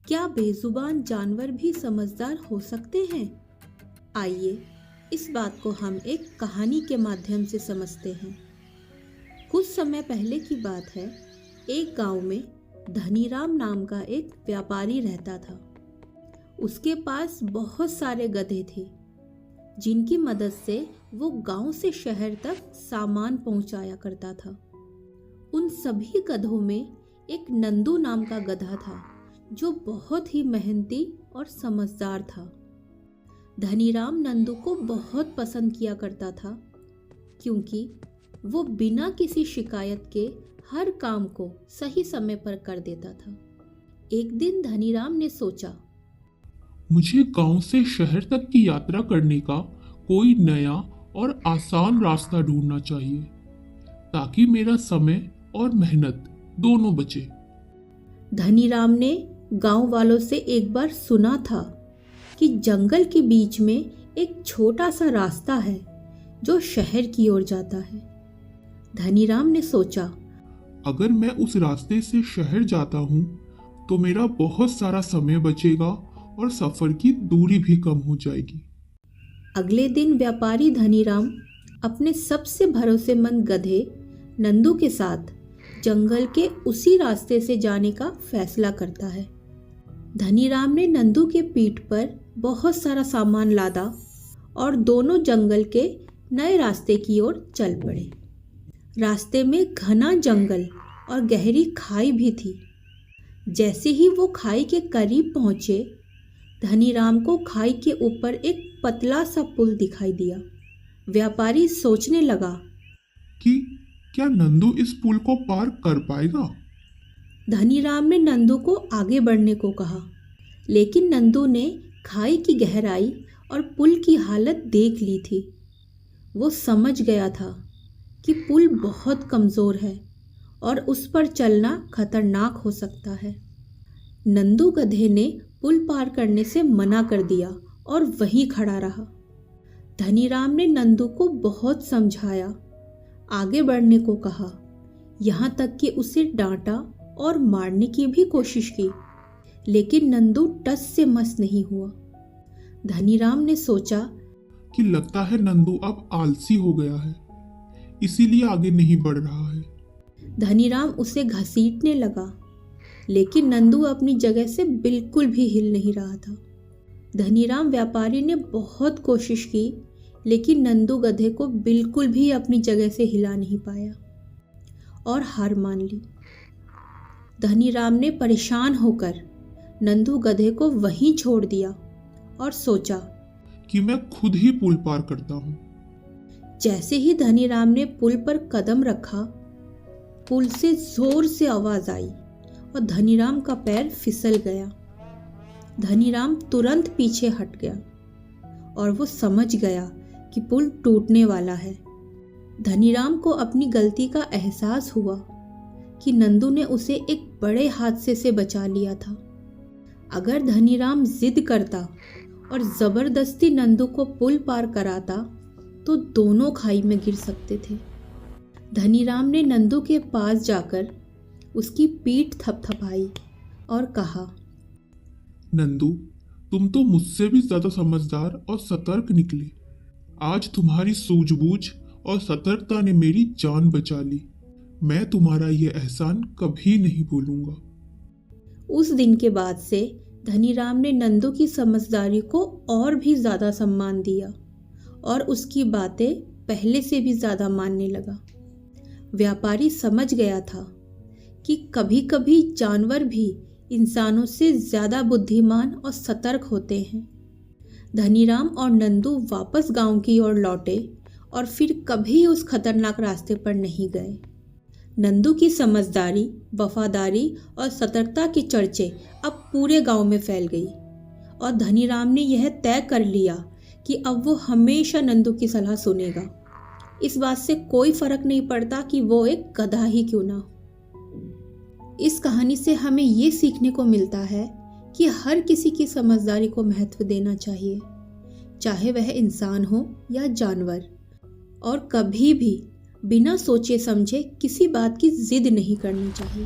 क्या बेजुबान जानवर भी समझदार हो सकते हैं? आइए इस बात को हम एक कहानी के माध्यम से समझते हैं। कुछ समय पहले की बात है। एक गांव में धनीराम नाम का एक व्यापारी रहता था। उसके पास बहुत सारे गधे थे, जिनकी मदद से वो गांव से शहर तक सामान पहुंचाया करता था। उन सभी गधों में एक नंदू नाम का गधा था, जो बहुत ही मेहनती और समझदार था। धनीराम नंदू को बहुत पसंद किया करता था, क्योंकि वो बिना किसी शिकायत के हर काम को सही समय पर कर देता था। एक दिन धनीराम ने सोचा, मुझे गांव से शहर तक की यात्रा करने का कोई नया और आसान रास्ता ढूंढना चाहिए, ताकि मेरा समय और मेहनत दोनों बचे। धनीराम ने गांव वालों से एक बार सुना था कि जंगल के बीच में एक छोटा सा रास्ता है जो शहर की ओर जाता है। धनीराम ने सोचा, अगर मैं उस रास्ते से शहर जाता हूँ तो मेरा बहुत सारा समय बचेगा और सफर की दूरी भी कम हो जाएगी। अगले दिन व्यापारी धनीराम अपने सबसे भरोसेमंद गधे नंदू के साथ जंगल के उसी रास्ते से जाने का फैसला करता है। धनीराम ने नंदू के पीठ पर बहुत सारा सामान लादा और दोनों जंगल के नए रास्ते की ओर चल पड़े। रास्ते में घना जंगल और गहरी खाई भी थी। जैसे ही वो खाई के करीब पहुंचे, धनीराम को खाई के ऊपर एक पतला सा पुल दिखाई दिया। व्यापारी सोचने लगा कि क्या नंदू इस पुल को पार कर पाएगा? धनीराम ने नंदू को आगे बढ़ने को कहा, लेकिन नंदू ने खाई की गहराई और पुल की हालत देख ली थी। वो समझ गया था कि पुल बहुत कमज़ोर है और उस पर चलना खतरनाक हो सकता है। नंदू गधे ने पुल पार करने से मना कर दिया और वहीं खड़ा रहा। धनीराम ने नंदू को बहुत समझाया, आगे बढ़ने को कहा, यहाँ तक कि उसे डांटा और मारने की भी कोशिश की, लेकिन नंदू टस से मस नहीं हुआ। धनीराम ने सोचा कि लगता है नंदू अब आलसी हो गया है, इसीलिए आगे नहीं बढ़ रहा है। धनीराम उसे घसीटने लगा, लेकिन नंदू अपनी जगह से बिल्कुल भी हिल नहीं रहा था। धनीराम व्यापारी ने बहुत कोशिश की, लेकिन नंदू गधे को बिल्कुल भी अपनी जगह से हिला नहीं पाया और हार मान ली। धनीराम ने परेशान होकर नंदू गधे को वहीं छोड़ दिया और सोचा कि मैं खुद ही पुल पार करता हूँ। जैसे ही धनीराम ने पुल पर कदम रखा, पुल से जोर से आवाज आई और धनीराम का पैर फिसल गया। धनीराम तुरंत पीछे हट गया और वो समझ गया कि पुल टूटने वाला है। धनीराम को अपनी गलती का एहसास हुआ कि नंदू ने उसे एक बड़े हादसे से बचा लिया था। अगर धनीराम जिद करता और ज़बरदस्ती नंदू को पुल पार कराता तो दोनों खाई में गिर सकते थे। धनीराम ने नंदू के पास जाकर उसकी पीठ थपथपाई और कहा, नंदू, तुम तो मुझसे भी ज्यादा समझदार और सतर्क निकले। आज तुम्हारी सूझबूझ और सतर्कता ने मेरी जान बचा ली। मैं तुम्हारा ये एहसान कभी नहीं भूलूंगा। उस दिन के बाद से धनीराम ने नंदू की समझदारी को और भी ज़्यादा सम्मान दिया और उसकी बातें पहले से भी ज़्यादा मानने लगा। व्यापारी समझ गया था कि कभी कभी जानवर भी इंसानों से ज़्यादा बुद्धिमान और सतर्क होते हैं। धनीराम और नंदू वापस गांव की ओर लौटे और फिर कभी उस खतरनाक रास्ते पर नहीं गए। नंदू की समझदारी, वफादारी और सतर्कता की चर्चे अब पूरे गांव में फैल गई और धनीराम ने यह तय कर लिया कि अब वो हमेशा नंदू की सलाह सुनेगा। इस बात से कोई फर्क नहीं पड़ता कि वो एक गधा ही क्यों ना हो। इस कहानी से हमें ये सीखने को मिलता है कि हर किसी की समझदारी को महत्व देना चाहिए, चाहे वह इंसान हो या जानवर, और कभी भी बिना सोचे समझे किसी बात की जिद नहीं करनी चाहिए।